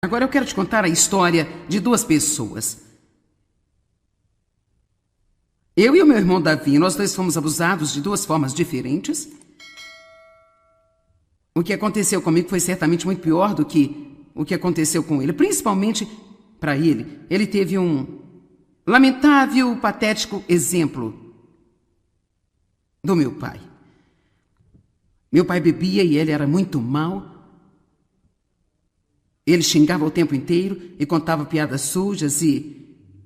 Agora eu quero te contar a história de duas pessoas. Eu e o meu irmão Davi, nós dois fomos abusados de duas formas diferentes. O que aconteceu comigo foi certamente muito pior do que o que aconteceu com ele. Principalmente para ele. Ele teve um lamentável, patético exemplo do meu pai. Meu pai bebia e ele era muito mau. Ele xingava o tempo inteiro e contava piadas sujas e...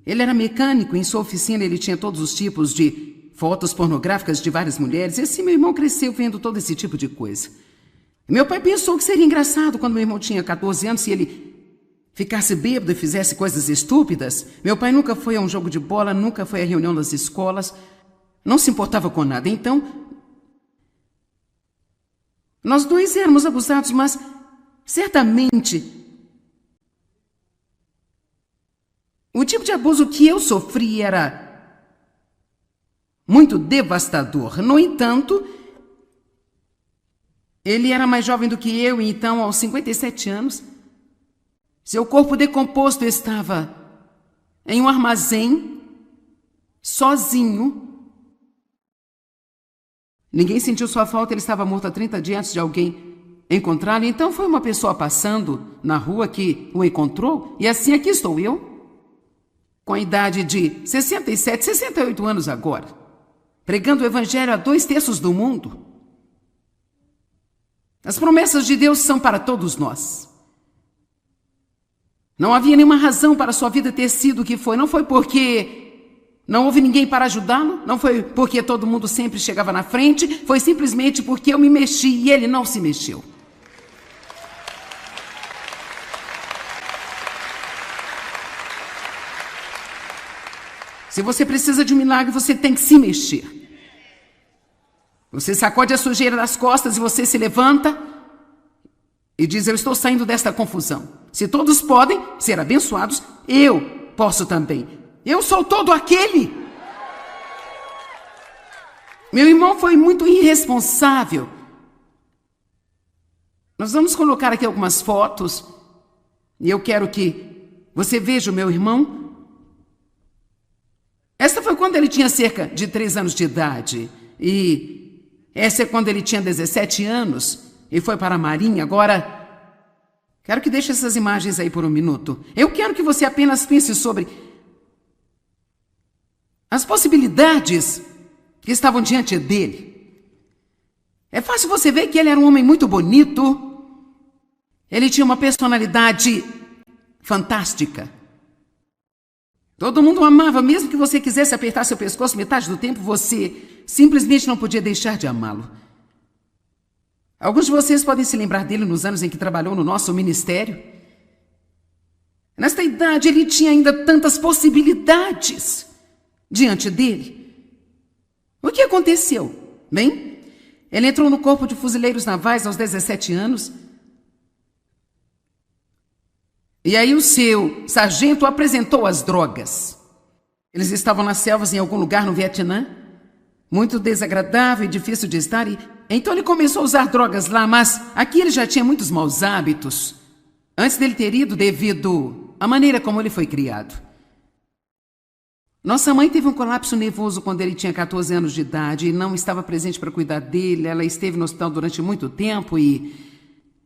Ele era mecânico, em sua oficina ele tinha todos os tipos de fotos pornográficas de várias mulheres. E assim meu irmão cresceu vendo todo esse tipo de coisa. Meu pai pensou que seria engraçado quando meu irmão tinha 14 anos se ele ficasse bêbado e fizesse coisas estúpidas. Meu pai nunca foi a um jogo de bola, nunca foi à reunião das escolas, não se importava com nada. Então, nós dois éramos abusados, mas certamente... O tipo de abuso que eu sofri era muito devastador. No entanto, ele era mais jovem do que eu e então, aos 57 anos, seu corpo decomposto estava em um armazém, sozinho. Ninguém sentiu sua falta, ele estava morto há 30 dias antes de alguém encontrá-lo. Então foi uma pessoa passando na rua que o encontrou e assim aqui estou eu. Com a idade de 67, 68 anos agora, pregando o evangelho a 2/3 do mundo. As promessas de Deus são para todos nós. Não havia nenhuma razão para sua vida ter sido o que foi. Não foi porque não houve ninguém para ajudá-lo, não foi porque todo mundo sempre chegava na frente, foi simplesmente porque eu me mexi e ele não se mexeu. Se você precisa de um milagre, você tem que se mexer. Você sacode a sujeira das costas e você se levanta e diz, eu estou saindo desta confusão. Se todos podem ser abençoados, eu posso também. Eu sou todo aquele. Meu irmão foi muito irresponsável. Nós vamos colocar aqui algumas fotos e eu quero que você veja o meu irmão. Esta foi quando ele tinha cerca de 3 anos de idade. E essa é quando ele tinha 17 anos e foi para a Marinha. Agora, quero que deixe essas imagens aí por um minuto. Eu quero que você apenas pense sobre as possibilidades que estavam diante dele. É fácil você ver que ele era um homem muito bonito. Ele tinha uma personalidade fantástica. Todo mundo o amava, mesmo que você quisesse apertar seu pescoço metade do tempo, você simplesmente não podia deixar de amá-lo. Alguns de vocês podem se lembrar dele nos anos em que trabalhou no nosso ministério. Nesta idade, ele tinha ainda tantas possibilidades diante dele. O que aconteceu? Bem, ele entrou no Corpo de Fuzileiros Navais aos 17 anos. E aí o seu sargento apresentou as drogas. Eles estavam nas selvas em algum lugar no Vietnã. Muito desagradável e difícil de estar. Então ele começou a usar drogas lá, mas aqui ele já tinha muitos maus hábitos. Antes dele ter ido devido à maneira como ele foi criado. Nossa mãe teve um colapso nervoso quando ele tinha 14 anos de idade e não estava presente para cuidar dele. Ela esteve no hospital durante muito tempo e...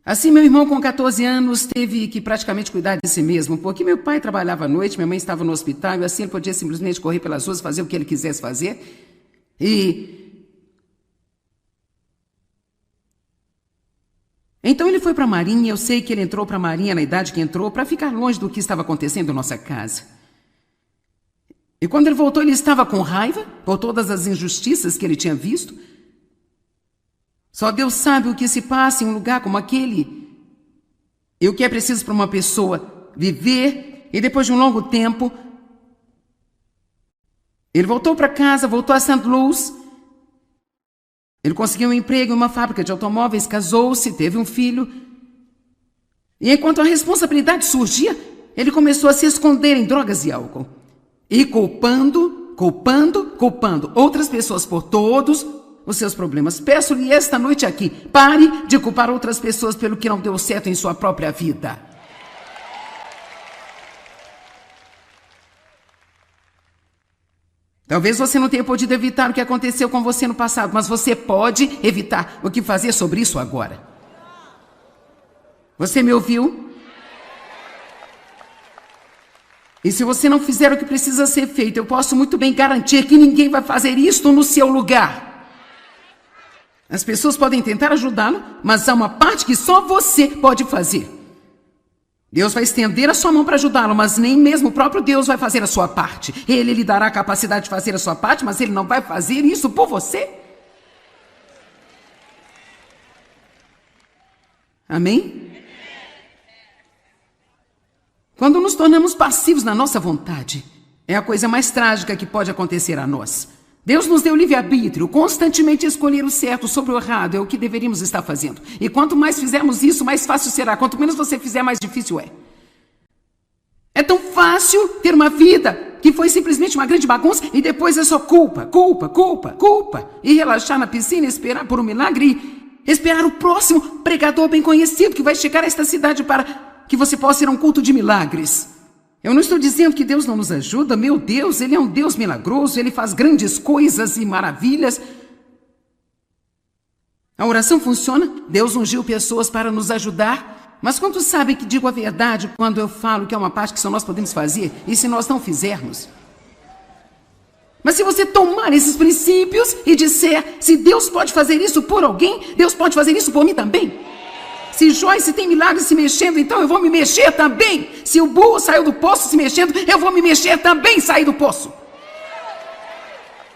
Assim, meu irmão, com 14 anos, teve que praticamente cuidar de si mesmo, porque meu pai trabalhava à noite, minha mãe estava no hospital, e assim ele podia simplesmente correr pelas ruas, fazer o que ele quisesse fazer. Então ele foi para a Marinha. Eu sei que ele entrou para a Marinha na idade que entrou, para ficar longe do que estava acontecendo em nossa casa. E quando ele voltou, ele estava com raiva por todas as injustiças que ele tinha visto. Só Deus sabe o que se passa em um lugar como aquele. E o que é preciso para uma pessoa viver. E depois de um longo tempo, ele voltou para casa, voltou a St. Louis. Ele conseguiu um emprego em uma fábrica de automóveis, casou-se, teve um filho. E enquanto a responsabilidade surgia, ele começou a se esconder em drogas e álcool. E culpando outras pessoas por todos os seus problemas. Peço-lhe esta noite aqui, pare de culpar outras pessoas pelo que não deu certo em sua própria vida. Talvez você não tenha podido evitar o que aconteceu com você no passado, mas você pode evitar o que fazer sobre isso agora. Você me ouviu? E se você não fizer o que precisa ser feito, eu posso muito bem garantir que ninguém vai fazer isto no seu lugar. As pessoas podem tentar ajudá-lo, mas há uma parte que só você pode fazer. Deus vai estender a sua mão para ajudá-lo, mas nem mesmo o próprio Deus vai fazer a sua parte. Ele lhe dará a capacidade de fazer a sua parte, mas ele não vai fazer isso por você. Amém? Quando nos tornamos passivos na nossa vontade, é a coisa mais trágica que pode acontecer a nós. Deus nos deu livre-arbítrio, constantemente escolher o certo sobre o errado é o que deveríamos estar fazendo. E quanto mais fizermos isso, mais fácil será. Quanto menos você fizer, mais difícil é. É tão fácil ter uma vida que foi simplesmente uma grande bagunça e depois é só culpa, culpa, culpa, culpa. E relaxar na piscina, esperar por um milagre e esperar o próximo pregador bem conhecido que vai chegar a esta cidade para que você possa ir a um culto de milagres. Eu não estou dizendo que Deus não nos ajuda. Meu Deus, Ele é um Deus milagroso, Ele faz grandes coisas e maravilhas. A oração funciona, Deus ungiu pessoas para nos ajudar, mas quantos sabem que digo a verdade quando eu falo que é uma parte que só nós podemos fazer e se nós não fizermos? Mas se você tomar esses princípios e disser, se Deus pode fazer isso por alguém, Deus pode fazer isso por mim também. Se Joyce tem milagres se mexendo, então eu vou me mexer também. Se o burro saiu do poço se mexendo, eu vou me mexer também, sair do poço.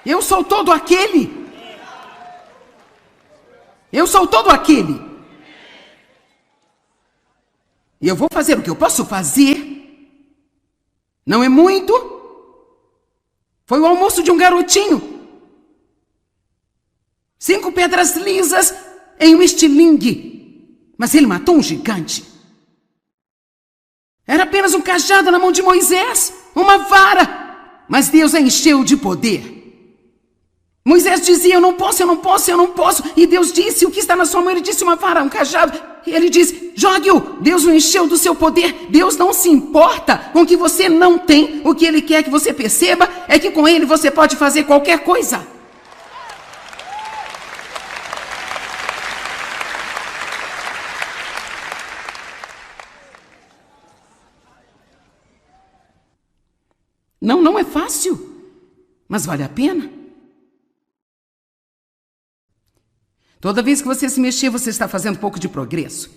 Eu sou todo aquele. Eu sou todo aquele. E eu vou fazer o que eu posso fazer. Não é muito. Foi o almoço de um garotinho. 5 pedras lisas em um estilingue. Mas ele matou um gigante. Era apenas um cajado na mão de Moisés, uma vara. Mas Deus a encheu de poder. Moisés dizia, eu não posso, eu não posso, eu não posso. E Deus disse, o que está na sua mão? Ele disse, uma vara, um cajado. E ele disse, jogue-o. Deus o encheu do seu poder. Deus não se importa com o que você não tem. O que Ele quer que você perceba é que com Ele você pode fazer qualquer coisa. Não é fácil, mas vale a pena. Toda vez que você se mexer, você está fazendo um pouco de progresso.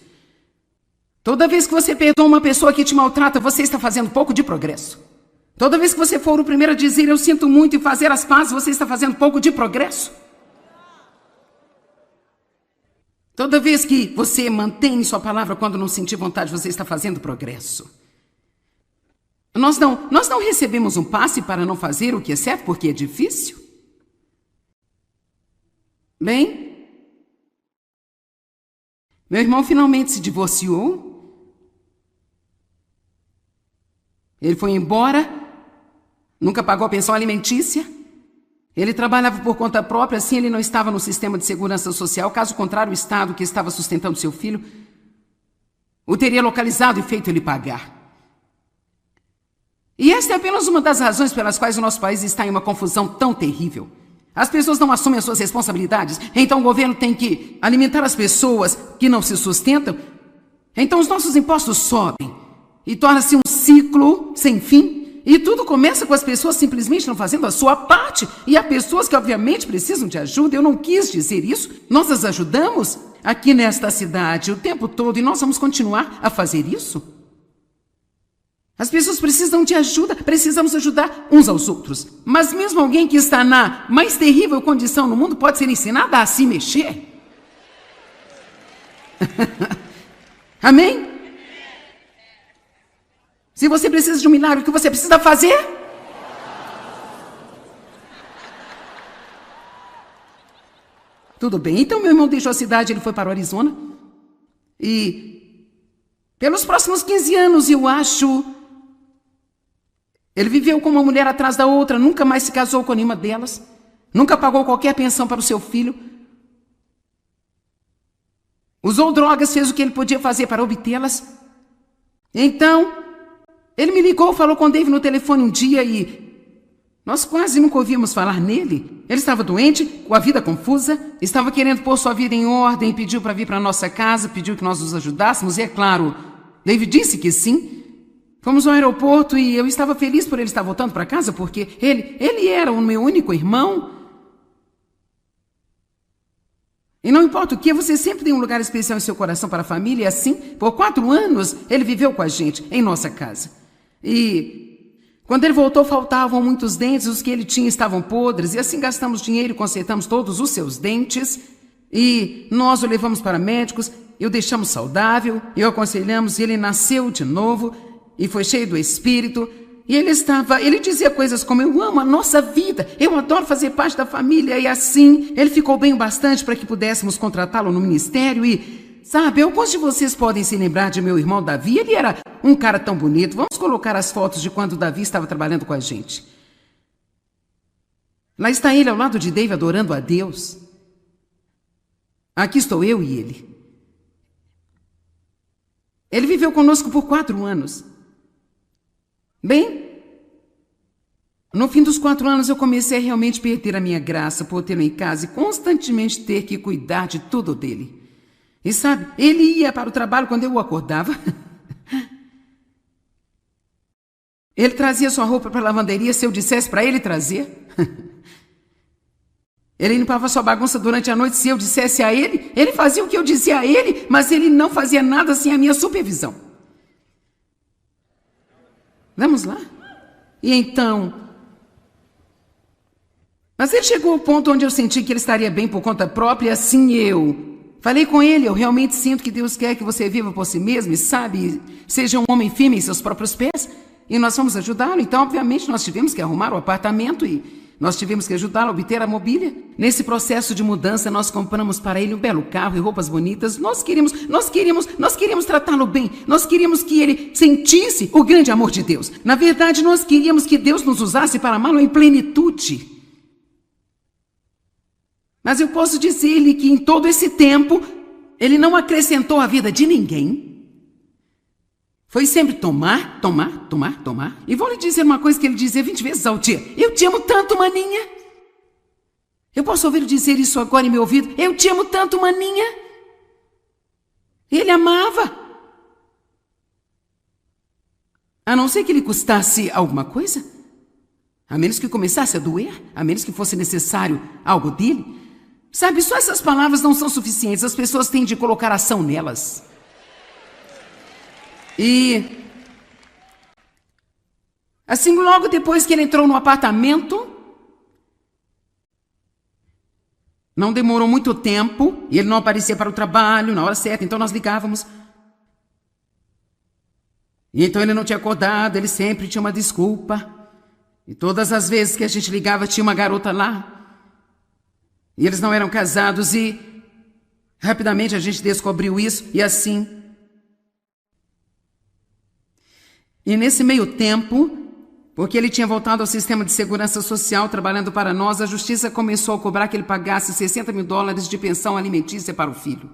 Toda vez que você perdoa uma pessoa que te maltrata, você está fazendo um pouco de progresso. Toda vez que você for o primeiro a dizer, eu sinto muito e fazer as pazes, você está fazendo um pouco de progresso. Toda vez que você mantém sua palavra quando não sentir vontade, você está fazendo progresso. Nós não recebemos um passe para não fazer o que é certo porque é difícil. Bem, meu irmão finalmente se divorciou. Ele foi embora, nunca pagou a pensão alimentícia. Ele trabalhava por conta própria, assim ele não estava no sistema de segurança social. Caso contrário, o Estado que estava sustentando seu filho o teria localizado e feito ele pagar. E esta é apenas uma das razões pelas quais o nosso país está em uma confusão tão terrível. As pessoas não assumem as suas responsabilidades, então o governo tem que alimentar as pessoas que não se sustentam. Então os nossos impostos sobem e torna-se um ciclo sem fim. E tudo começa com as pessoas simplesmente não fazendo a sua parte. E há pessoas que obviamente precisam de ajuda, eu não quis dizer isso. Nós as ajudamos aqui nesta cidade o tempo todo e nós vamos continuar a fazer isso. As pessoas precisam de ajuda, precisamos ajudar uns aos outros. Mas mesmo alguém que está na mais terrível condição no mundo pode ser ensinada a se mexer. Amém? Se você precisa de um milagre, o que você precisa fazer? Tudo bem, então meu irmão deixou a cidade, ele foi para o Arizona. E pelos próximos 15 anos, eu acho, ele viveu com uma mulher atrás da outra, nunca mais se casou com nenhuma delas, nunca pagou qualquer pensão para o seu filho. Usou drogas, fez o que ele podia fazer para obtê-las. Então, ele me ligou, falou com o Dave no telefone um dia e Nós quase nunca ouvíamos falar nele. Ele estava doente, com a vida confusa, estava querendo pôr sua vida em ordem, pediu para vir para nossa casa, pediu que nós nos ajudássemos, e é claro, David disse que sim. Fomos ao aeroporto e eu estava feliz por ele estar voltando para casa, porque ele era o meu único irmão. E não importa o que, você sempre tem um lugar especial em seu coração para a família, e assim, por 4 anos, ele viveu com a gente, em nossa casa. E quando ele voltou, faltavam muitos dentes, os que ele tinha estavam podres, e assim gastamos dinheiro e consertamos todos os seus dentes, e nós o levamos para médicos, e o deixamos saudável, e o aconselhamos, e ele nasceu de novo, e foi cheio do Espírito, e ele dizia coisas como: eu amo a nossa vida, eu adoro fazer parte da família, e assim, ele ficou bem o bastante para que pudéssemos contratá-lo no ministério, e, sabe, alguns de vocês podem se lembrar de meu irmão Davi, ele era um cara tão bonito. Vamos colocar as fotos de quando Davi estava trabalhando com a gente. Lá está ele ao lado de David adorando a Deus. Aqui estou eu e ele. Ele viveu conosco por 4 anos. Bem, no fim dos 4 anos eu comecei a realmente perder a minha graça por tê-lo em casa e constantemente ter que cuidar de tudo dele. E sabe, ele ia para o trabalho quando eu o acordava. Ele trazia sua roupa para a lavanderia se eu dissesse para ele trazer. Ele limpava sua bagunça durante a noite se eu dissesse a ele. Ele fazia o que eu dizia a ele, mas ele não fazia nada sem a minha supervisão. Vamos lá? E então... Mas ele chegou ao ponto onde eu senti que ele estaria bem por conta própria, e assim eu falei com ele: eu realmente sinto que Deus quer que você viva por si mesmo e, sabe, seja um homem firme em seus próprios pés. E nós fomos ajudá-lo. Então, obviamente, nós tivemos que arrumar o apartamento e nós tivemos que ajudá-lo a obter a mobília. Nesse processo de mudança, nós compramos para ele um belo carro e roupas bonitas. Nós queríamos tratá-lo bem. Nós queríamos que ele sentisse o grande amor de Deus. Na verdade, nós queríamos que Deus nos usasse para amá-lo em plenitude. Mas eu posso dizer-lhe que em todo esse tempo, ele não acrescentou à vida de ninguém. Foi sempre tomar. E vou lhe dizer uma coisa que ele dizia 20 vezes ao dia: eu te amo tanto, maninha. Eu posso ouvir dizer isso agora em meu ouvido: eu te amo tanto, maninha. Ele amava. A não ser que lhe custasse alguma coisa. A menos que começasse a doer. A menos que fosse necessário algo dele. Sabe, só essas palavras não são suficientes. As pessoas têm de colocar ação nelas. E assim, logo depois que ele entrou no apartamento, não demorou muito tempo, e ele não aparecia para o trabalho na hora certa, então nós ligávamos. E então ele não tinha acordado, ele sempre tinha uma desculpa. E todas as vezes que a gente ligava, tinha uma garota lá. E eles não eram casados, e rapidamente a gente descobriu isso, e assim... E nesse meio tempo, porque ele tinha voltado ao sistema de segurança social trabalhando para nós, a justiça começou a cobrar que ele pagasse $60 mil de pensão alimentícia para o filho.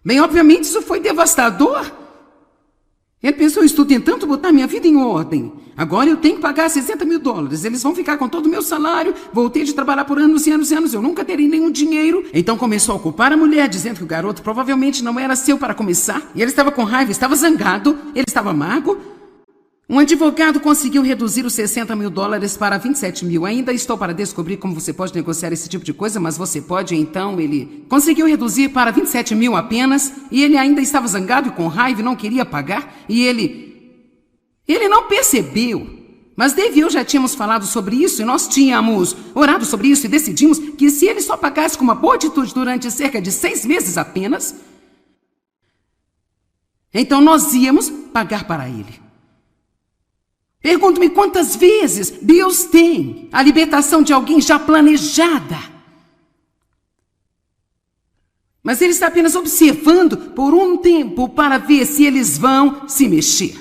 Bem, obviamente isso foi devastador. Ele pensou: estou tentando botar minha vida em ordem. Agora eu tenho que pagar $60 mil. Eles vão ficar com todo o meu salário. Voltei de trabalhar por anos e anos e anos. Eu nunca terei nenhum dinheiro. Então começou a culpar a mulher, dizendo que o garoto provavelmente não era seu para começar. E ele estava com raiva, estava zangado, ele estava amargo. Um advogado conseguiu reduzir os $60 mil para 27 mil. Ainda estou para descobrir como você pode negociar esse tipo de coisa, mas você pode. Então ele conseguiu reduzir para 27 mil apenas, e ele ainda estava zangado e com raiva e não queria pagar, e ele não percebeu. Mas Dave e eu já tínhamos falado sobre isso, e nós tínhamos orado sobre isso, e decidimos que se ele só pagasse com uma boa atitude durante cerca de 6 meses apenas, então nós íamos pagar para ele. Pergunto-me quantas vezes Deus tem a libertação de alguém já planejada. Mas Ele está apenas observando por um tempo para ver se eles vão se mexer.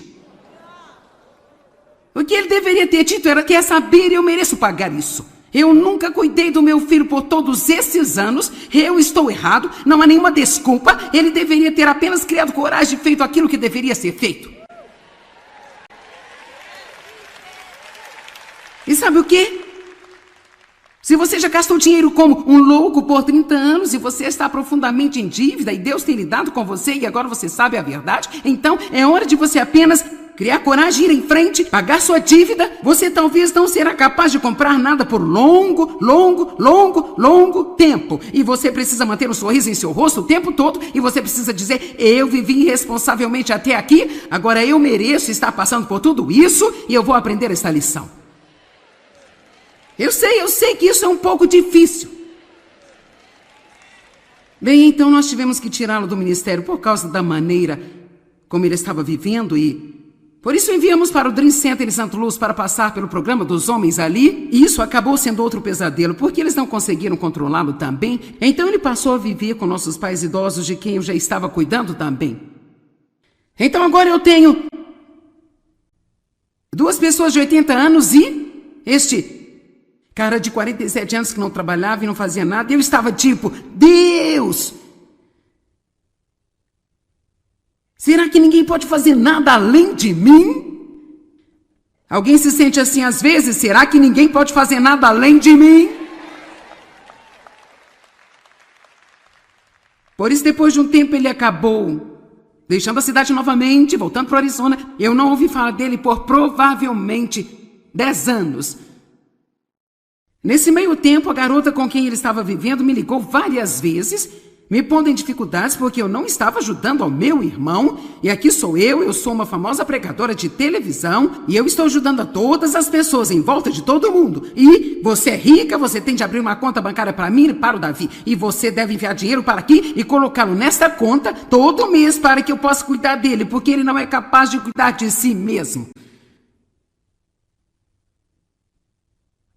O que Ele deveria ter dito era: quer saber, eu mereço pagar isso. Eu nunca cuidei do meu filho por todos esses anos. Eu estou errado, não há nenhuma desculpa. Ele deveria ter apenas criado coragem e feito aquilo que deveria ser feito. E sabe o quê? Se você já gastou dinheiro como um louco por 30 anos e você está profundamente em dívida e Deus tem lidado com você e agora você sabe a verdade, então é hora de você apenas criar coragem, ir em frente, pagar sua dívida. Você talvez não será capaz de comprar nada por longo tempo. E você precisa manter um sorriso em seu rosto o tempo todo e você precisa dizer: eu vivi irresponsavelmente até aqui, agora eu mereço estar passando por tudo isso e eu vou aprender esta lição. Eu sei que isso é um pouco difícil. Bem, então nós tivemos que tirá-lo do ministério por causa da maneira como ele estava vivendo e por isso enviamos para o Dream Center em St. Louis para passar pelo programa dos homens ali, e isso acabou sendo outro pesadelo, porque eles não conseguiram controlá-lo também. Então ele passou a viver com nossos pais idosos, de quem eu já estava cuidando também. Então agora eu tenho 2 pessoas de 80 anos e este cara de 47 anos que não trabalhava e não fazia nada, e eu estava tipo: Deus! Será que ninguém pode fazer nada além de mim? Alguém se sente assim às vezes? Será que ninguém pode fazer nada além de mim? Por isso, depois de um tempo, ele acabou deixando a cidade novamente, voltando para o Arizona. Eu não ouvi falar dele por provavelmente 10 anos. Nesse meio tempo, a garota com quem ele estava vivendo me ligou várias vezes, me pondo em dificuldades porque eu não estava ajudando ao meu irmão. E aqui sou eu sou uma famosa pregadora de televisão e eu estou ajudando a todas as pessoas em volta de todo mundo. E você é rica, você tem de abrir uma conta bancária para mim e para o Davi. E você deve enviar dinheiro para aqui e colocá-lo nesta conta todo mês para que eu possa cuidar dele, porque ele não é capaz de cuidar de si mesmo.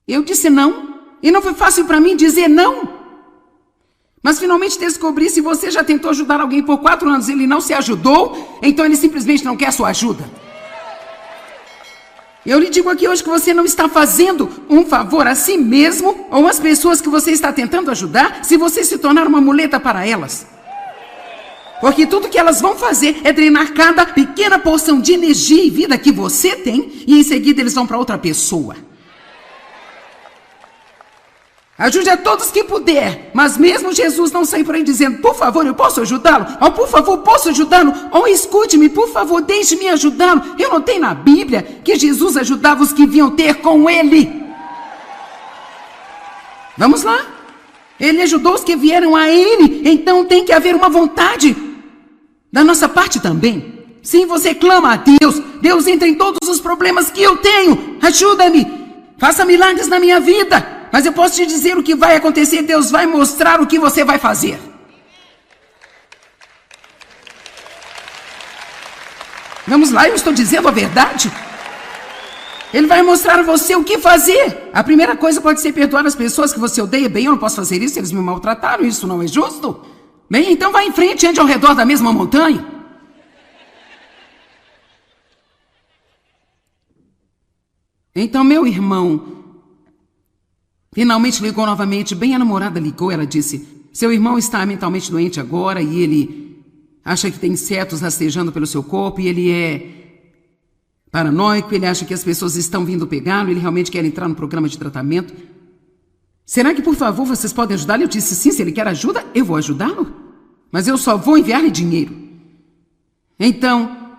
Eu disse não, e não foi fácil para mim dizer não. Mas finalmente descobri: se você já tentou ajudar alguém por 4 anos e ele não se ajudou, então ele simplesmente não quer sua ajuda. Eu lhe digo aqui hoje que você não está fazendo um favor a si mesmo ou às pessoas que você está tentando ajudar se você se tornar uma muleta para elas. Porque tudo que elas vão fazer é drenar cada pequena porção de energia e vida que você tem e em seguida eles vão para outra pessoa. Ajude a todos que puder, mas mesmo Jesus não sai por aí dizendo: por favor, eu posso ajudá-lo? Ou por favor, posso ajudá-lo? Ou escute-me, por favor, deixe-me ajudá-lo. Eu notei na Bíblia que Jesus ajudava os que vinham ter com ele. Vamos lá? Ele ajudou os que vieram a ele, então tem que haver uma vontade da nossa parte também. Sim, você clama a Deus: Deus, entra em todos os problemas que eu tenho, ajuda-me, faça milagres na minha vida. Mas eu posso te dizer o que vai acontecer: Deus vai mostrar o que você vai fazer. Vamos lá, eu estou dizendo a verdade. Ele vai mostrar a você o que fazer. A primeira coisa pode ser perdoar as pessoas que você odeia. Bem, eu não posso fazer isso, eles me maltrataram, isso não é justo. Bem, então vá em frente, ande ao redor da mesma montanha. Então meu irmão finalmente ligou novamente. Bem, a namorada ligou, ela disse: seu irmão está mentalmente doente agora e ele acha que tem insetos rastejando pelo seu corpo e ele é paranoico, ele acha que as pessoas estão vindo pegá-lo, ele realmente quer entrar no programa de tratamento. Será que, por favor, vocês podem ajudá-lo? Eu disse: sim, se ele quer ajuda, eu vou ajudá-lo, mas eu só vou enviar-lhe dinheiro. Então,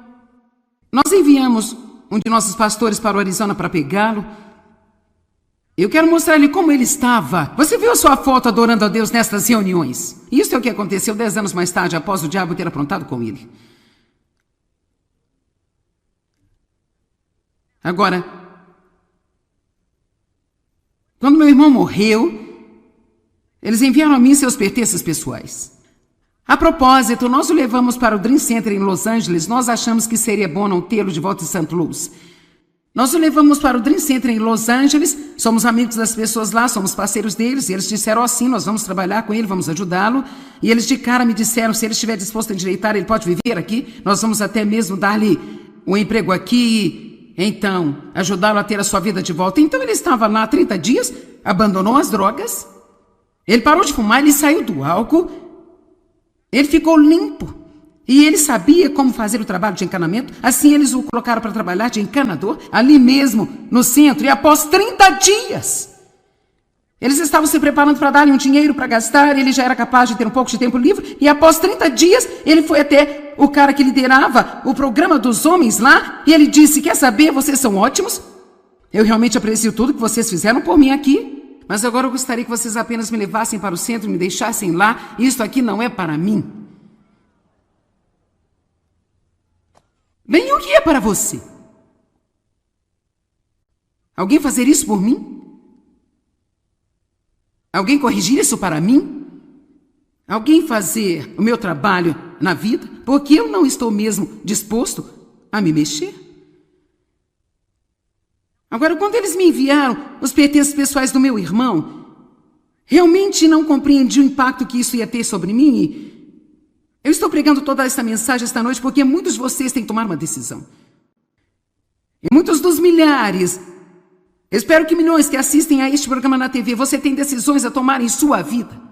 nós enviamos um de nossos pastores para o Arizona para pegá-lo. Eu quero mostrar-lhe como ele estava. Você viu a sua foto adorando a Deus nestas reuniões? Isso é o que aconteceu 10 anos mais tarde, após o diabo ter aprontado com ele. Agora, quando meu irmão morreu, eles enviaram a mim seus pertences pessoais. A propósito, nós o levamos para o Dream Center em Los Angeles. Nós achamos que seria bom não tê-lo de volta em St. Louis. Nós o levamos para o Dream Center em Los Angeles, somos amigos das pessoas lá, somos parceiros deles, e eles disseram assim: nós vamos trabalhar com ele, vamos ajudá-lo. E eles de cara me disseram: se ele estiver disposto a endireitar, ele pode viver aqui, nós vamos até mesmo dar-lhe um emprego aqui, então ajudá-lo a ter a sua vida de volta. Então ele estava lá há 30 dias, abandonou as drogas, ele parou de fumar, ele saiu do álcool, ele ficou limpo. E ele sabia como fazer o trabalho de encanamento. Assim eles o colocaram para trabalhar de encanador, ali mesmo, no centro. E após 30 dias, eles estavam se preparando para dar-lhe um dinheiro para gastar. Ele já era capaz de ter um pouco de tempo livre. E após 30 dias, ele foi até o cara que liderava o programa dos homens lá. E ele disse, quer saber, vocês são ótimos. Eu realmente aprecio tudo que vocês fizeram por mim aqui. Mas agora eu gostaria que vocês apenas me levassem para o centro e me deixassem lá. Isto aqui não é para mim. Bem, o que é para você? Alguém fazer isso por mim? Alguém corrigir isso para mim? Alguém fazer o meu trabalho na vida? Porque eu não estou mesmo disposto a me mexer. Agora, quando eles me enviaram os pertences pessoais do meu irmão, realmente não compreendi o impacto que isso ia ter sobre mim. E eu estou pregando toda essa mensagem esta noite porque muitos de vocês têm que tomar uma decisão. E muitos dos milhares, espero que milhões que assistem a este programa na TV, você tem decisões a tomar em sua vida.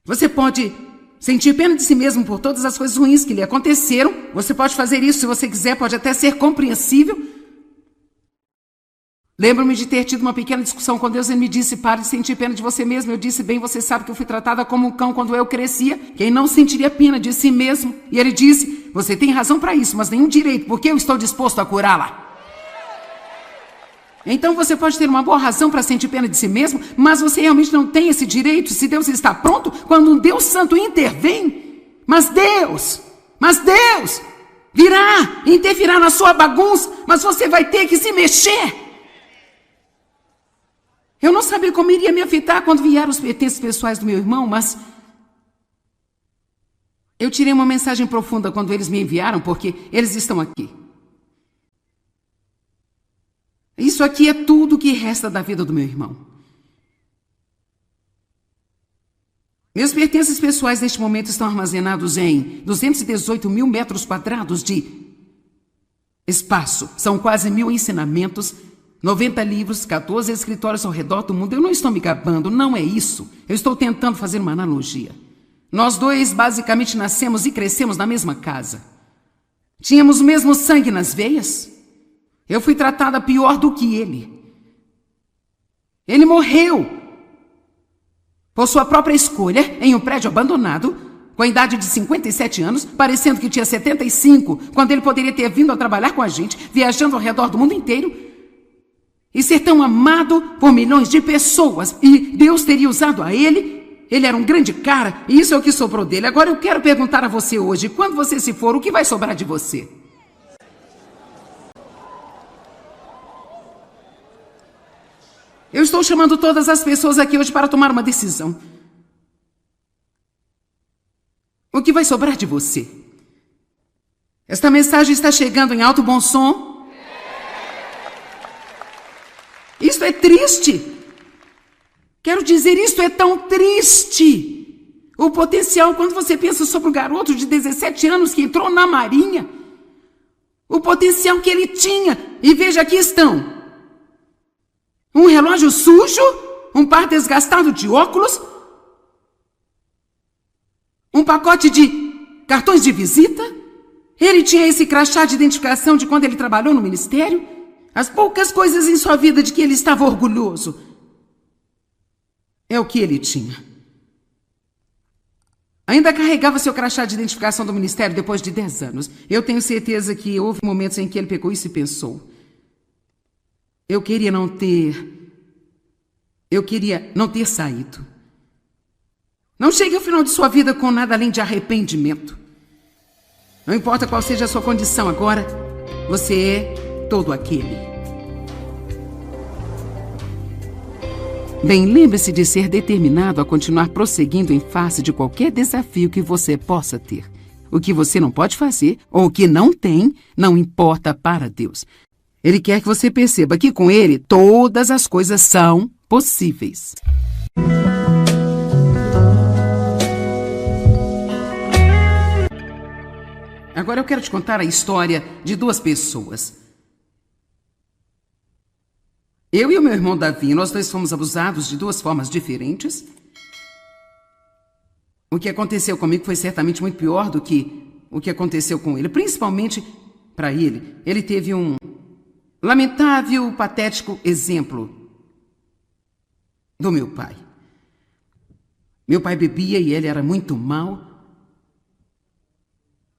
Você pode sentir pena de si mesmo por todas as coisas ruins que lhe aconteceram. Você pode fazer isso se você quiser, pode até ser compreensível. Lembro-me de ter tido uma pequena discussão com Deus. Ele me disse, pare de sentir pena de você mesmo. Eu disse, bem, você sabe que eu fui tratada como um cão quando eu crescia. Quem não sentiria pena de si mesmo? E ele disse, você tem razão para isso, mas nenhum direito, porque eu estou disposto a curá-la. Então você pode ter uma boa razão para sentir pena de si mesmo, mas você realmente não tem esse direito se Deus está pronto quando um Deus Santo intervém. Mas Deus virá e intervirá na sua bagunça, mas você vai ter que se mexer. Eu não sabia como iria me afetar quando vieram os pertences pessoais do meu irmão, mas eu tirei uma mensagem profunda quando eles me enviaram, porque eles estão aqui. Isso aqui é tudo que resta da vida do meu irmão. Meus pertences pessoais neste momento estão armazenados em 218 mil metros quadrados de espaço. São quase 1000 ensinamentos, 90 livros, 14 escritórios ao redor do mundo. Eu não estou me gabando, não é isso. Eu estou tentando fazer uma analogia. Nós dois basicamente nascemos e crescemos na mesma casa. Tínhamos o mesmo sangue nas veias. Eu fui tratada pior do que ele. Ele morreu por sua própria escolha em um prédio abandonado, com a idade de 57 anos, parecendo que tinha 75, quando ele poderia ter vindo a trabalhar com a gente, viajando ao redor do mundo inteiro, e ser tão amado por milhões de pessoas. E Deus teria usado a ele. Ele era um grande cara, e isso é o que sobrou dele. Agora eu quero perguntar a você hoje, quando você se for, o que vai sobrar de você? Eu estou chamando todas as pessoas aqui hoje para tomar uma decisão. O que vai sobrar de você? Esta mensagem está chegando em alto bom som. Isto é triste. Quero dizer, isto é tão triste. O potencial, quando você pensa sobre o garoto de 17 anos que entrou na Marinha, o potencial que ele tinha. E veja, aqui estão. Um relógio sujo, um par desgastado de óculos, um pacote de cartões de visita. Ele tinha esse crachá de identificação de quando ele trabalhou no ministério. As poucas coisas em sua vida de que ele estava orgulhoso é o que ele tinha. Ainda carregava seu crachá de identificação do ministério depois de 10 anos. Eu tenho certeza que houve momentos em que ele pegou isso e pensou: Eu queria não ter saído. Não chegue ao final de sua vida com nada além de arrependimento. Não importa qual seja a sua condição agora, você é todo aquele. Bem, lembre-se de ser determinado a continuar prosseguindo em face de qualquer desafio que você possa ter. O que você não pode fazer, ou o que não tem, não importa para Deus. Ele quer que você perceba que com Ele todas as coisas são possíveis. Agora eu quero te contar a história de duas pessoas. Eu e o meu irmão Davi, nós dois fomos abusados de duas formas diferentes. o que aconteceu comigo foi certamente muito pior do que o que aconteceu com ele, principalmente para ele. Ele teve um lamentável, patético exemplo do meu pai. Meu pai bebia e ele era muito mau.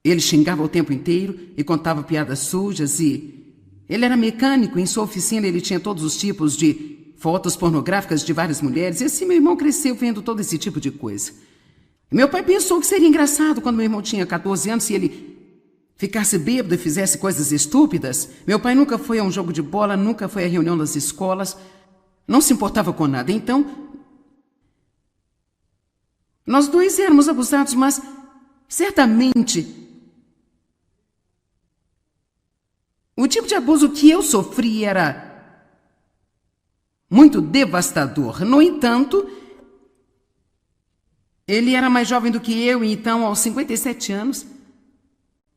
Ele xingava o tempo inteiro e contava piadas sujas e ele era mecânico. Em sua oficina ele tinha todos os tipos de fotos pornográficas de várias mulheres. E assim meu irmão cresceu vendo todo esse tipo de coisa. Meu pai pensou que seria engraçado quando meu irmão tinha 14 anos se ele ficasse bêbado e fizesse coisas estúpidas. Meu pai nunca foi a um jogo de bola, nunca foi à reunião das escolas, não se importava com nada. Então, nós dois éramos abusados, mas certamente o tipo de abuso que eu sofri era muito devastador. No entanto, ele era mais jovem do que eu e então, aos 57 anos,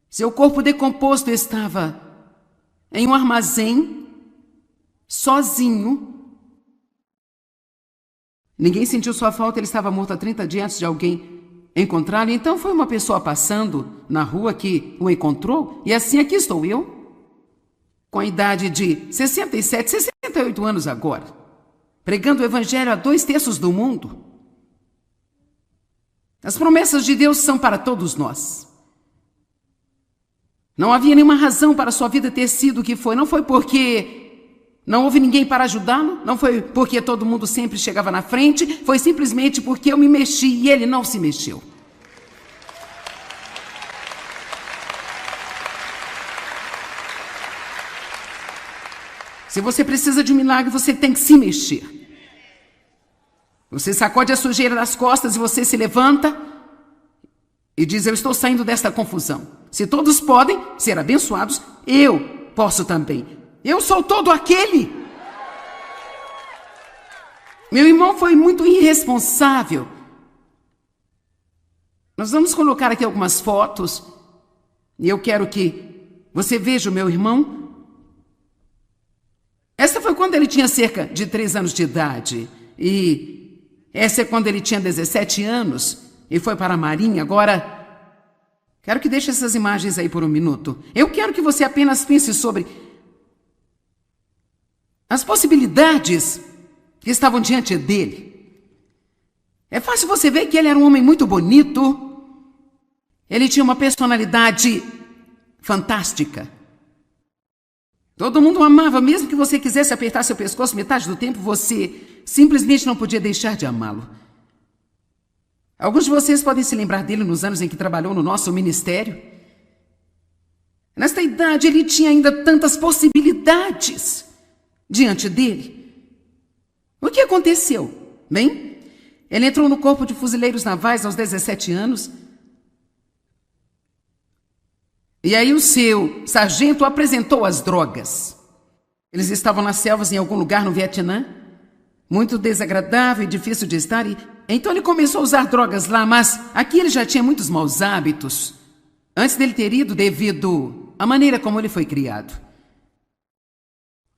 seu corpo decomposto estava em um armazém, sozinho. Ninguém sentiu sua falta, ele estava morto há 30 dias antes de alguém encontrá-lo. Então foi uma pessoa passando na rua que o encontrou e assim aqui estou eu, com a idade de 67, 68 anos agora, pregando o evangelho a 2/3 do mundo. As promessas de Deus são para todos nós. Não havia nenhuma razão para sua vida ter sido o que foi. Não foi porque não houve ninguém para ajudá-lo. Não foi porque todo mundo sempre chegava na frente. Foi simplesmente porque eu me mexi e ele não se mexeu. Se você precisa de um milagre, você tem que se mexer. Você sacode a sujeira das costas e você se levanta e diz: eu estou saindo desta confusão. Se todos podem ser abençoados, eu posso também. Eu sou todo aquele. Meu irmão foi muito irresponsável. Nós vamos colocar aqui algumas fotos e eu quero que você veja o meu irmão. Essa foi quando ele tinha cerca de 3 anos de idade e essa é quando ele tinha 17 anos e foi para a Marinha. Agora, quero que deixe essas imagens aí por um minuto. Eu quero que você apenas pense sobre as possibilidades que estavam diante dele. É fácil você ver que ele era um homem muito bonito. Ele tinha uma personalidade fantástica. Todo mundo o amava, mesmo que você quisesse apertar seu pescoço metade do tempo, você simplesmente não podia deixar de amá-lo. Alguns de vocês podem se lembrar dele nos anos em que trabalhou no nosso ministério. Nesta idade, ele tinha ainda tantas possibilidades diante dele. O que aconteceu? Bem, ele entrou no Corpo de Fuzileiros Navais aos 17 anos. E aí o seu sargento apresentou as drogas. Eles estavam nas selvas em algum lugar no Vietnã. Muito desagradável e difícil de estar. Então ele começou a usar drogas lá, mas aqui ele já tinha muitos maus hábitos. Antes dele ter ido devido à maneira como ele foi criado.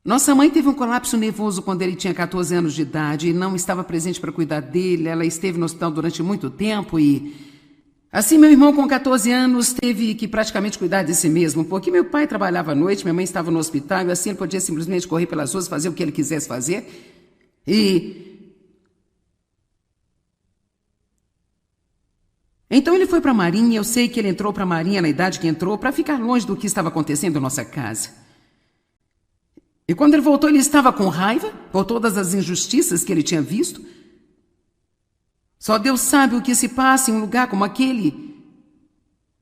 Nossa mãe teve um colapso nervoso quando ele tinha 14 anos de idade e não estava presente para cuidar dele. Ela esteve no hospital durante muito tempo e assim, meu irmão, com 14 anos, teve que praticamente cuidar de si mesmo, porque meu pai trabalhava à noite, minha mãe estava no hospital, e assim ele podia simplesmente correr pelas ruas, fazer o que ele quisesse fazer. Então ele foi para a Marinha. Eu sei que ele entrou para a Marinha na idade que entrou, para ficar longe do que estava acontecendo em nossa casa. E quando ele voltou, ele estava com raiva por todas as injustiças que ele tinha visto. Só Deus sabe o que se passa em um lugar como aquele.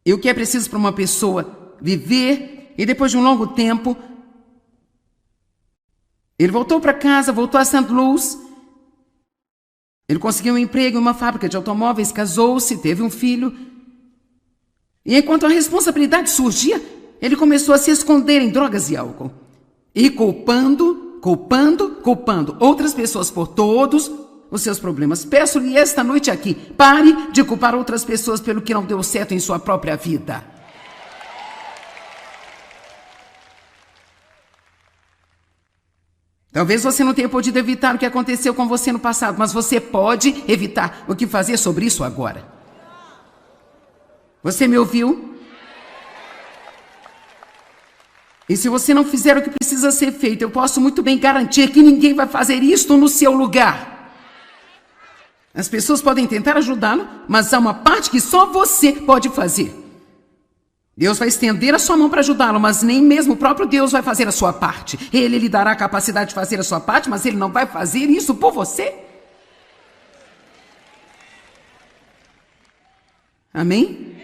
E o que é preciso para uma pessoa viver. E depois de um longo tempo, ele voltou para casa, voltou a St. Louis. Ele conseguiu um emprego em uma fábrica de automóveis, casou-se, teve um filho. E enquanto a responsabilidade surgia, ele começou a se esconder em drogas e álcool. E culpando outras pessoas por todos os seus problemas. Peço-lhe esta noite aqui, pare de culpar outras pessoas pelo que não deu certo em sua própria vida. Talvez você não tenha podido evitar o que aconteceu com você no passado, mas você pode evitar o que fazer sobre isso agora. Você me ouviu? E se você não fizer o que precisa ser feito, eu posso muito bem garantir que ninguém vai fazer isto no seu lugar. As pessoas podem tentar ajudá-lo, mas há uma parte que só você pode fazer. Deus vai estender a sua mão para ajudá-lo, mas nem mesmo o próprio Deus vai fazer a sua parte. Ele lhe dará a capacidade de fazer a sua parte, mas ele não vai fazer isso por você. Amém?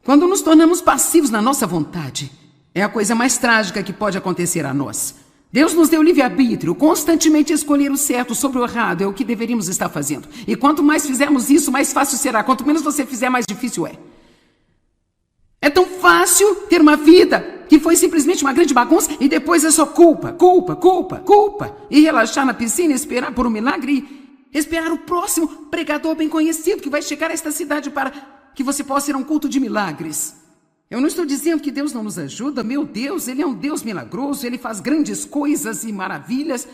Quando nos tornamos passivos na nossa vontade, é a coisa mais trágica que pode acontecer a nós. Deus nos deu livre-arbítrio, constantemente escolher o certo sobre o errado é o que deveríamos estar fazendo. E quanto mais fizermos isso, mais fácil será. Quanto menos você fizer, mais difícil é. É tão fácil ter uma vida que foi simplesmente uma grande bagunça e depois é só culpa, culpa, culpa, culpa. E relaxar na piscina, esperar por um milagre, esperar o próximo pregador bem conhecido que vai chegar a esta cidade para que você possa ir a um culto de milagres. Eu não estou dizendo que Deus não nos ajuda. Meu Deus, Ele é um Deus milagroso. Ele faz grandes coisas e maravilhas.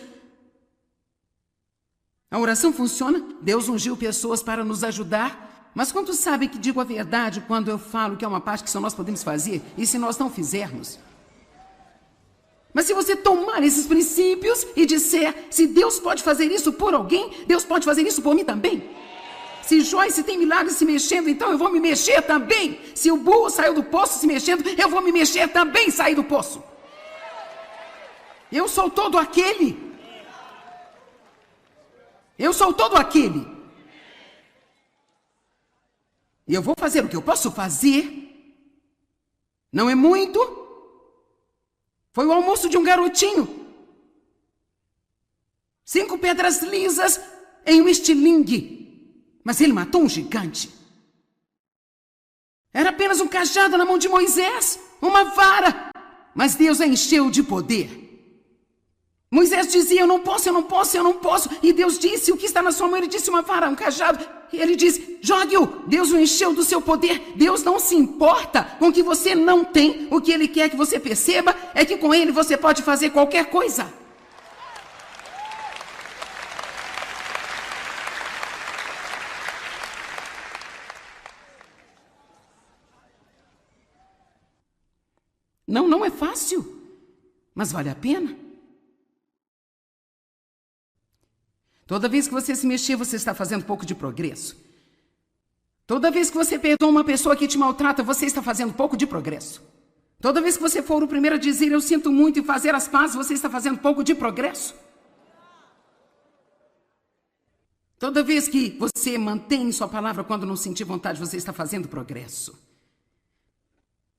A oração funciona. Deus ungiu pessoas para nos ajudar. Mas quantos sabem que digo a verdade quando eu falo que é uma parte que só nós podemos fazer? E se nós não fizermos? Mas se você tomar esses princípios e disser, se Deus pode fazer isso por alguém, Deus pode fazer isso por mim também. Se Joyce tem milagres se mexendo, então eu vou me mexer também. Se o burro saiu do poço se mexendo, eu vou me mexer também, sair do poço. Eu sou todo aquele. Eu sou todo aquele. E eu vou fazer o que eu posso fazer. Não é muito. Foi o almoço de um garotinho. 5 pedras lisas em um estilingue. Mas ele matou um gigante. Era apenas um cajado na mão de Moisés, uma vara. Mas Deus a encheu de poder. Moisés dizia, eu não posso, eu não posso, eu não posso. E Deus disse, o que está na sua mão? Ele disse, uma vara, um cajado. E ele disse, jogue-o. Deus o encheu do seu poder. Deus não se importa com o que você não tem. O que Ele quer que você perceba é que com Ele você pode fazer qualquer coisa. Não é fácil, mas vale a pena. Toda vez que você se mexer, você está fazendo um pouco de progresso. Toda vez que você perdoa uma pessoa que te maltrata, você está fazendo um pouco de progresso. Toda vez que você for o primeiro a dizer, eu sinto muito, e fazer as pazes, você está fazendo um pouco de progresso. Toda vez que você mantém sua palavra quando não sentir vontade, você está fazendo progresso.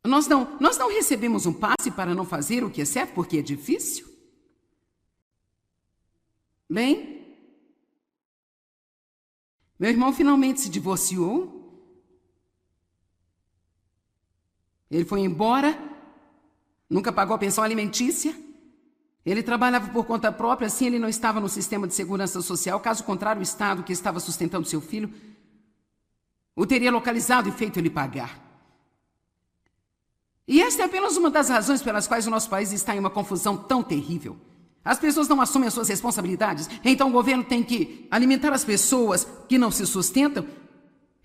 Nós não recebemos um passe para não fazer o que é certo porque é difícil. Bem, meu irmão finalmente se divorciou. Ele foi embora, nunca pagou a pensão alimentícia. Ele trabalhava por conta própria, assim ele não estava no sistema de segurança social. Caso contrário, o Estado que estava sustentando seu filho o teria localizado e feito ele pagar. E esta é apenas uma das razões pelas quais o nosso país está em uma confusão tão terrível. As pessoas não assumem as suas responsabilidades, então o governo tem que alimentar as pessoas que não se sustentam.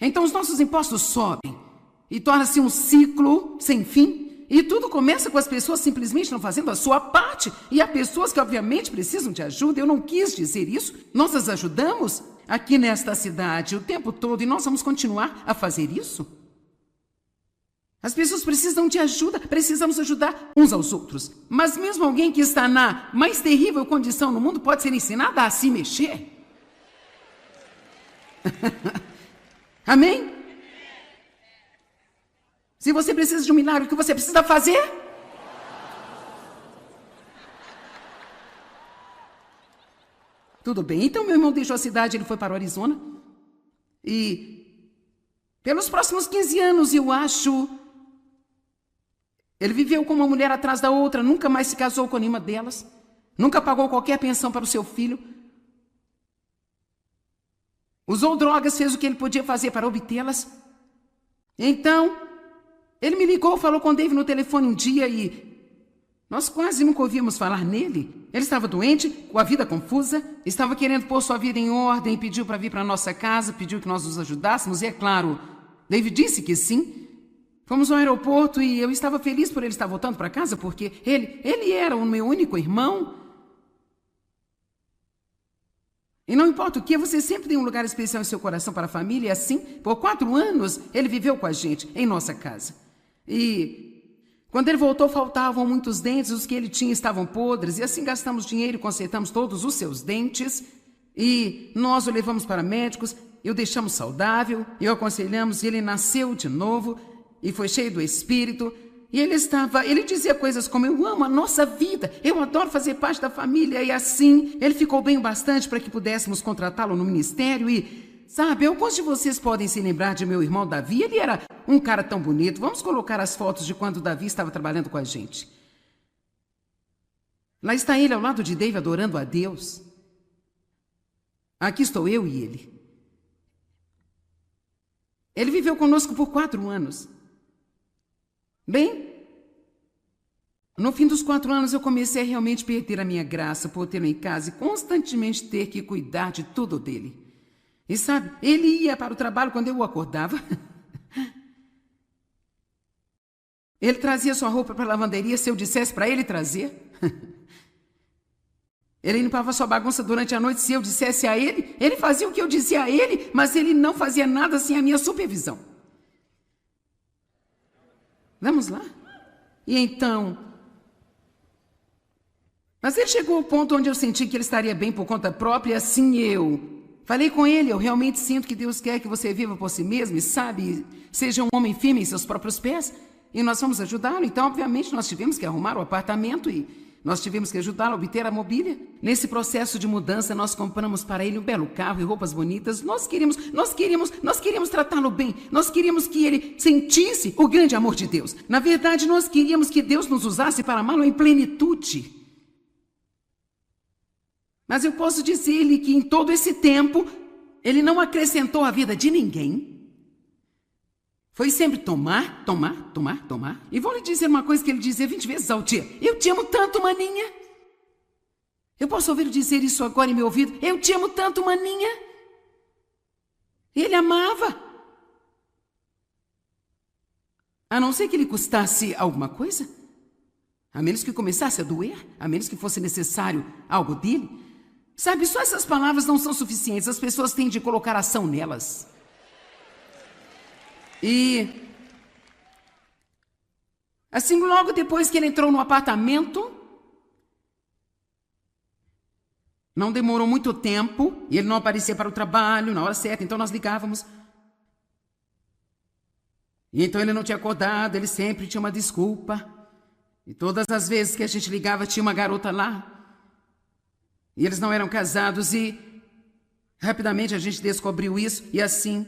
Então os nossos impostos sobem e torna-se um ciclo sem fim. E tudo começa com as pessoas simplesmente não fazendo a sua parte. E há pessoas que obviamente precisam de ajuda. Eu não quis dizer isso. Nós as ajudamos aqui nesta cidade o tempo todo e nós vamos continuar a fazer isso. As pessoas precisam de ajuda, precisamos ajudar uns aos outros. Mas mesmo alguém que está na mais terrível condição no mundo pode ser ensinada a se mexer. Amém? Se você precisa de um milagre, o que você precisa fazer? Tudo bem, então meu irmão deixou a cidade, ele foi para o Arizona. E pelos próximos 15 anos, eu acho, ele viveu com uma mulher atrás da outra, nunca mais se casou com nenhuma delas, nunca pagou qualquer pensão para o seu filho. Usou drogas, fez o que ele podia fazer para obtê-las. Então, ele me ligou, falou com o Dave no telefone um dia e Nós quase nunca ouvíamos falar nele. Ele estava doente, com a vida confusa, estava querendo pôr sua vida em ordem, pediu para vir para a nossa casa, pediu que nós os ajudássemos, e é claro, David disse que sim. Fomos ao aeroporto e eu estava feliz por ele estar voltando para casa, porque ele era o meu único irmão. E não importa o que, você sempre tem um lugar especial em seu coração para a família, e assim, por 4 anos, ele viveu com a gente, em nossa casa. E quando ele voltou, faltavam muitos dentes, os que ele tinha estavam podres, e assim gastamos dinheiro e consertamos todos os seus dentes, e nós o levamos para médicos, e o deixamos saudável, e o aconselhamos, e ele nasceu de novo, e foi cheio do Espírito, e ele dizia coisas como: eu amo a nossa vida, eu adoro fazer parte da família, e assim, ele ficou bem o bastante para que pudéssemos contratá-lo no ministério, e, sabe, alguns de vocês podem se lembrar de meu irmão Davi, ele era um cara tão bonito. Vamos colocar as fotos de quando Davi estava trabalhando com a gente. Lá está ele ao lado de David adorando a Deus. Aqui estou eu e ele. Ele viveu conosco por 4 anos. Bem, no fim dos 4 anos eu comecei a realmente perder a minha graça por tê-lo em casa e constantemente ter que cuidar de tudo dele. E sabe, ele ia para o trabalho quando eu o acordava. Ele trazia sua roupa para a lavanderia se eu dissesse para ele trazer. Ele limpava sua bagunça durante a noite se eu dissesse a ele. Ele fazia o que eu dizia a ele, mas ele não fazia nada sem a minha supervisão. Vamos lá? E então... Mas ele chegou ao ponto onde eu senti que ele estaria bem por conta própria, e assim eu falei com ele: eu realmente sinto que Deus quer que você viva por si mesmo e, sabe, seja um homem firme em seus próprios pés, e nós vamos ajudá-lo. Então, obviamente, nós tivemos que arrumar o apartamento e nós tivemos que ajudá-lo a obter a mobília. Nesse processo de mudança, nós compramos para ele um belo carro e roupas bonitas. Nós queríamos tratá-lo bem. Nós queríamos que ele sentisse o grande amor de Deus. Na verdade, nós queríamos que Deus nos usasse para amá-lo em plenitude. Mas eu posso dizer-lhe que em todo esse tempo, ele não acrescentou à vida de ninguém. Foi sempre tomar. E vou lhe dizer uma coisa que ele dizia 20 vezes ao dia: eu te amo tanto, maninha. Eu posso ouvir dizer isso agora em meu ouvido: eu te amo tanto, maninha. Ele amava. A não ser que lhe custasse alguma coisa. A menos que começasse a doer. A menos que fosse necessário algo dele. Sabe, só essas palavras não são suficientes. As pessoas têm de colocar ação nelas. E assim, logo depois que ele entrou no apartamento, não demorou muito tempo, e ele não aparecia para o trabalho na hora certa, então nós ligávamos. E então ele não tinha acordado, ele sempre tinha uma desculpa. E todas as vezes que a gente ligava, tinha uma garota lá. E eles não eram casados, e rapidamente a gente descobriu isso, e assim...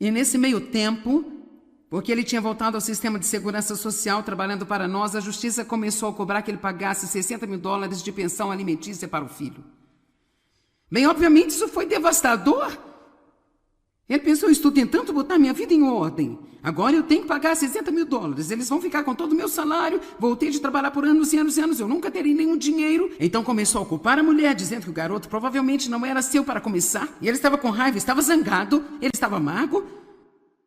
E nesse meio tempo, porque ele tinha voltado ao sistema de segurança social trabalhando para nós, a justiça começou a cobrar que ele pagasse $60 mil de pensão alimentícia para o filho. Bem, obviamente isso foi devastador. Ele pensou: estou tentando botar minha vida em ordem. Agora eu tenho que pagar $60 mil. Eles vão ficar com todo o meu salário. Voltei de trabalhar por anos e anos e anos. Eu nunca terei nenhum dinheiro. Então começou a culpar a mulher, dizendo que o garoto provavelmente não era seu para começar. E ele estava com raiva, estava zangado, ele estava amargo.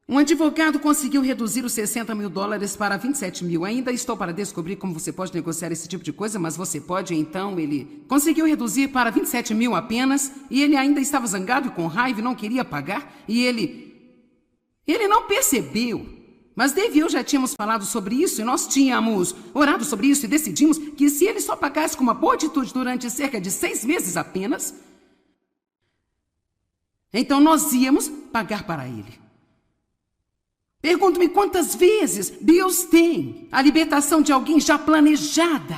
Um advogado conseguiu reduzir os $60 mil para 27 mil. Ainda estou para descobrir como você pode negociar esse tipo de coisa, mas você pode. Então ele conseguiu reduzir para 27 mil apenas. E ele ainda estava zangado e com raiva e não queria pagar. E ele não percebeu. Mas Dave e eu já tínhamos falado sobre isso, e nós tínhamos orado sobre isso, e decidimos que se ele só pagasse com uma boa atitude durante cerca de 6 meses apenas, então nós íamos pagar para ele. Pergunto-me quantas vezes Deus tem a libertação de alguém já planejada.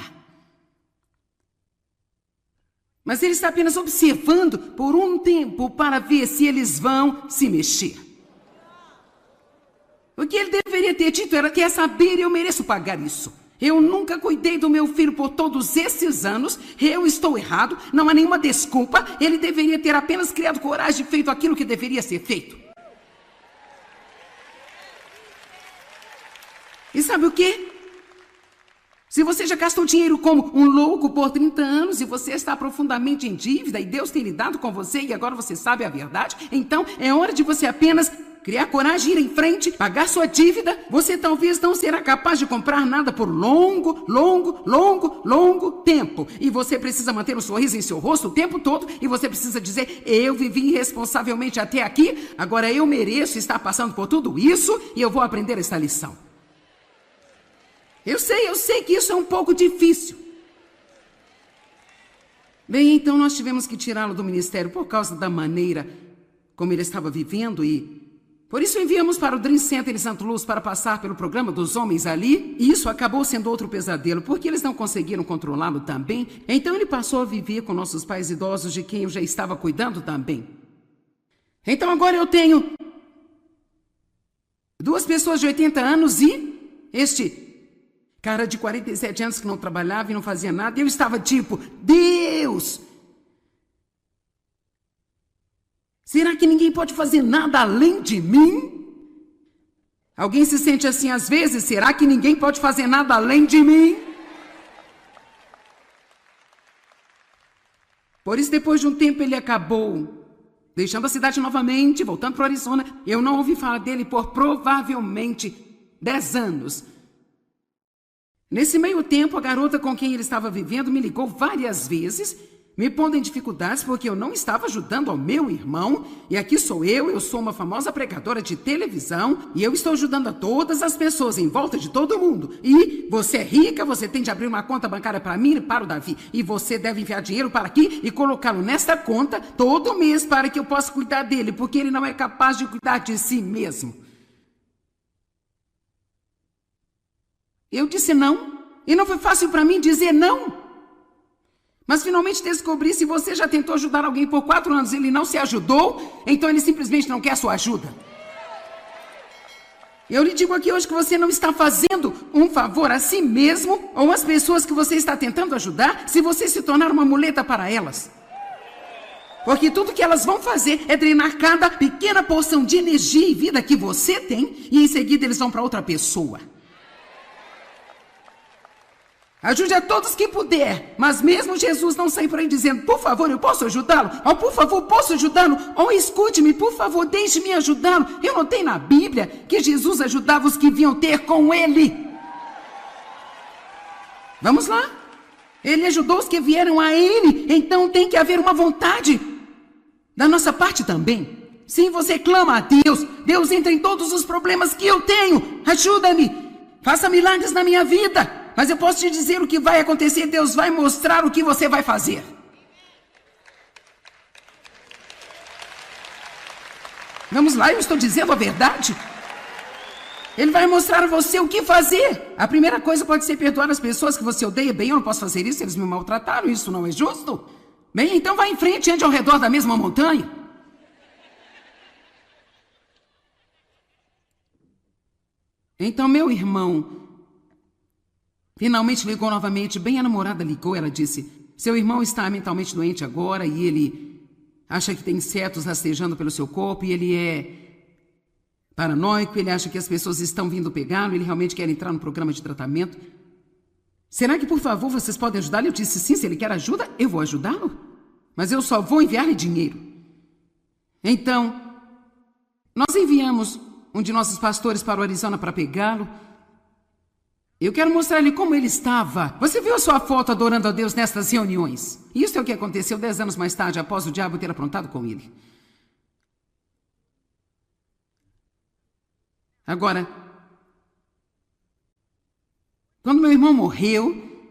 Mas ele está apenas observando por um tempo para ver se eles vão se mexer. O que ele deveria ter dito era: quer saber, eu mereço pagar isso. Eu nunca cuidei do meu filho por todos esses anos. Eu estou errado, não há nenhuma desculpa. Ele deveria ter apenas criado coragem e feito aquilo que deveria ser feito. E sabe o quê? Se você já gastou dinheiro como um louco por 30 anos e você está profundamente em dívida e Deus tem lidado com você e agora você sabe a verdade, então é hora de você apenas criar coragem, ir em frente, pagar sua dívida. Você talvez não será capaz de comprar nada por longo tempo. E você precisa manter um sorriso em seu rosto o tempo todo e você precisa dizer, eu vivi irresponsavelmente até aqui, agora eu mereço estar passando por tudo isso e eu vou aprender essa lição. Eu sei que isso é um pouco difícil. Bem, então nós tivemos que tirá-lo do ministério por causa da maneira como ele estava vivendo e por isso enviamos para o Dream Center em Santo Luz para passar pelo programa dos homens ali e isso acabou sendo outro pesadelo porque eles não conseguiram controlá-lo também. Então ele passou a viver com nossos pais idosos de quem eu já estava cuidando também. Então agora eu tenho 2 pessoas de 80 anos e este cara de 47 anos que não trabalhava e não fazia nada. Eu estava tipo, Deus! Será que ninguém pode fazer nada além de mim? Alguém se sente assim às vezes? Será que ninguém pode fazer nada além de mim? Por isso, depois de um tempo, ele acabou deixando a cidade novamente, voltando para o Arizona. Eu não ouvi falar dele por provavelmente 10 anos. Nesse meio tempo, a garota com quem ele estava vivendo me ligou várias vezes, me pondo em dificuldades porque eu não estava ajudando ao meu irmão. E aqui sou eu sou uma famosa pregadora de televisão e eu estou ajudando a todas as pessoas em volta de todo mundo. E você é rica, você tem de abrir uma conta bancária para mim e para o Davi. E você deve enviar dinheiro para aqui e colocá-lo nesta conta todo mês para que eu possa cuidar dele, porque ele não é capaz de cuidar de si mesmo. Eu disse não, e não foi fácil para mim dizer não. Mas finalmente descobri, se você já tentou ajudar alguém por 4 anos e ele não se ajudou, então ele simplesmente não quer sua ajuda. Eu lhe digo aqui hoje que você não está fazendo um favor a si mesmo ou às pessoas que você está tentando ajudar se você se tornar uma muleta para elas. Porque tudo que elas vão fazer é drenar cada pequena porção de energia e vida que você tem e em seguida eles vão para outra pessoa. Ajude a todos que puder, mas mesmo Jesus não sai por aí dizendo, por favor, eu posso ajudá-lo? Ou por favor, posso ajudá-lo? Ou escute-me, por favor, deixe-me ajudá-lo. Eu notei na Bíblia que Jesus ajudava os que vinham ter com ele. Vamos lá? Ele ajudou os que vieram a ele, então tem que haver uma vontade da nossa parte também. Sim, você clama a Deus, Deus entra em todos os problemas que eu tenho, ajuda-me, faça milagres na minha vida. Mas eu posso te dizer o que vai acontecer, Deus vai mostrar o que você vai fazer. Vamos lá, eu estou dizendo a verdade. Ele vai mostrar a você o que fazer. A primeira coisa pode ser perdoar as pessoas que você odeia. Bem, eu não posso fazer isso, eles me maltrataram, isso não é justo. Bem, então vá em frente e ande ao redor da mesma montanha. Então, meu irmão finalmente ligou novamente, bem a namorada ligou, ela disse, seu irmão está mentalmente doente agora e ele acha que tem insetos rastejando pelo seu corpo e ele é paranoico, ele acha que as pessoas estão vindo pegá-lo, ele realmente quer entrar no programa de tratamento. Será que, por favor, vocês podem ajudá-lo? Eu disse, sim, se ele quer ajuda, eu vou ajudá-lo, mas eu só vou enviar-lhe dinheiro. Então, nós enviamos um de nossos pastores para o Arizona para pegá-lo. Eu quero mostrar-lhe como ele estava. Você viu a sua foto adorando a Deus nestas reuniões? Isso é o que aconteceu 10 anos mais tarde, após o diabo ter aprontado com ele. Agora, quando meu irmão morreu,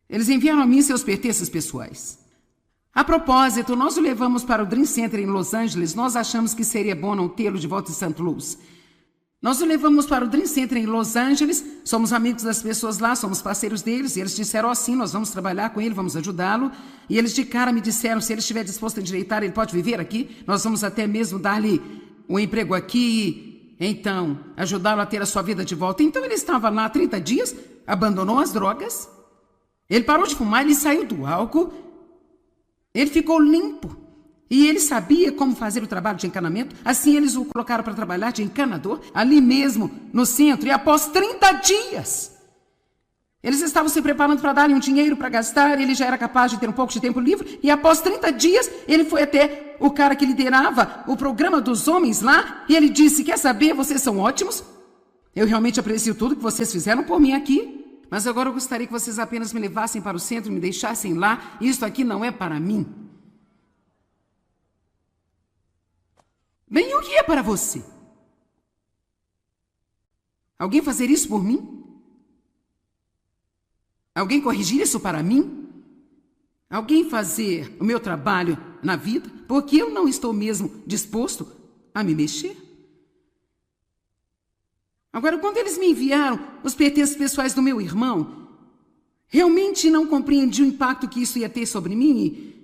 eles enviaram a mim seus pertences pessoais. A propósito, nós o levamos para o Dream Center em Los Angeles. Nós achamos que seria bom não tê-lo de volta em St. Louis. Nós o levamos para o Dream Center em Los Angeles, somos amigos das pessoas lá, somos parceiros deles, e eles disseram assim, nós vamos trabalhar com ele, vamos ajudá-lo, e eles de cara me disseram, se ele estiver disposto a endireitar, ele pode viver aqui, nós vamos até mesmo dar-lhe um emprego aqui, então, ajudá-lo a ter a sua vida de volta. Então ele estava lá há 30 dias, abandonou as drogas, ele parou de fumar, ele saiu do álcool, ele ficou limpo, E ele sabia como fazer o trabalho de encanamento. Assim, eles o colocaram para trabalhar de encanador, ali mesmo, no centro. E após 30 dias, eles estavam se preparando para darem um dinheiro para gastar. Ele já era capaz de ter um pouco de tempo livre. E após 30 dias, ele foi até o cara que liderava o programa dos homens lá. E ele disse, quer saber, vocês são ótimos. Eu realmente aprecio tudo que vocês fizeram por mim aqui. Mas agora eu gostaria que vocês apenas me levassem para o centro e me deixassem lá. Isto aqui não é para mim. Bem, o que é para você? Alguém fazer isso por mim? Alguém corrigir isso para mim? Alguém fazer o meu trabalho na vida? Porque eu não estou mesmo disposto a me mexer. Agora, quando eles me enviaram os pertences pessoais do meu irmão, realmente não compreendi o impacto que isso ia ter sobre mim. E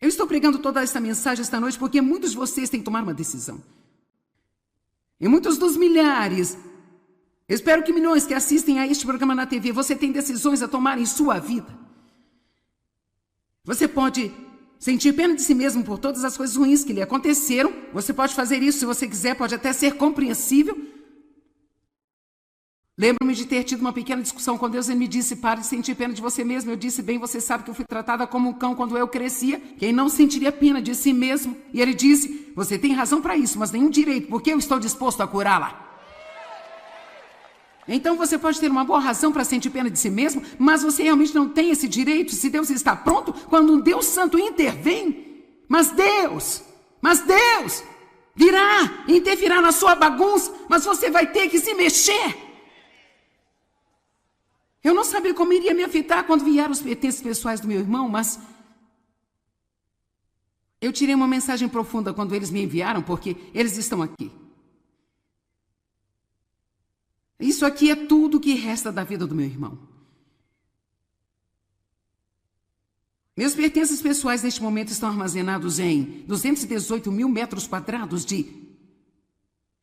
eu estou pregando toda essa mensagem esta noite porque muitos de vocês têm que tomar uma decisão. E muitos dos milhares, espero que milhões que assistem a este programa na TV, você tem decisões a tomar em sua vida. Você pode sentir pena de si mesmo por todas as coisas ruins que lhe aconteceram. Você pode fazer isso se você quiser, pode até ser compreensível. Lembro-me de ter tido uma pequena discussão com Deus. Ele me disse, pare de sentir pena de você mesmo. Eu disse, bem, você sabe que eu fui tratada como um cão quando eu crescia. Quem não sentiria pena de si mesmo? E ele disse, você tem razão para isso, mas nenhum direito, porque eu estou disposto a curá-la. Então você pode ter uma boa razão para sentir pena de si mesmo, mas você realmente não tem esse direito se Deus está pronto quando um Deus Santo intervém. Mas Deus virá e intervirá na sua bagunça, mas você vai ter que se mexer. Eu não sabia como iria me afetar quando vieram os pertences pessoais do meu irmão, mas eu tirei uma mensagem profunda quando eles me enviaram, porque eles estão aqui. Isso aqui é tudo que resta da vida do meu irmão. Meus pertences pessoais neste momento estão armazenados em 218 mil metros quadrados de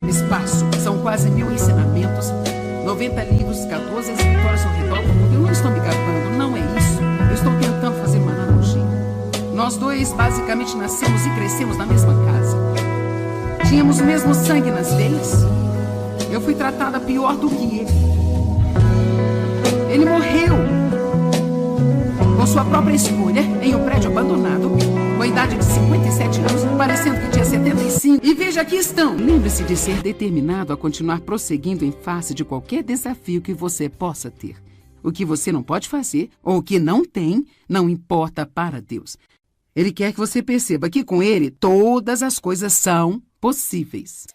espaço. São quase 1000 ensinamentos. 90 livros, 14 escritórios ao redor do mundo. Eu não estou me gabando, não é isso. Eu estou tentando fazer uma analogia. Nós dois basicamente nascemos e crescemos na mesma casa. Tínhamos o mesmo sangue nas veias. Eu fui tratada pior do que ele. Ele morreu por sua própria escolha em um prédio abandonado, com a idade de 57 anos, parecendo que tinha 75. E veja, aqui estão. Lembre-se de ser determinado a continuar prosseguindo em face de qualquer desafio que você possa ter. O que você não pode fazer, ou o que não tem, não importa para Deus. Ele quer que você perceba que com Ele todas as coisas são possíveis.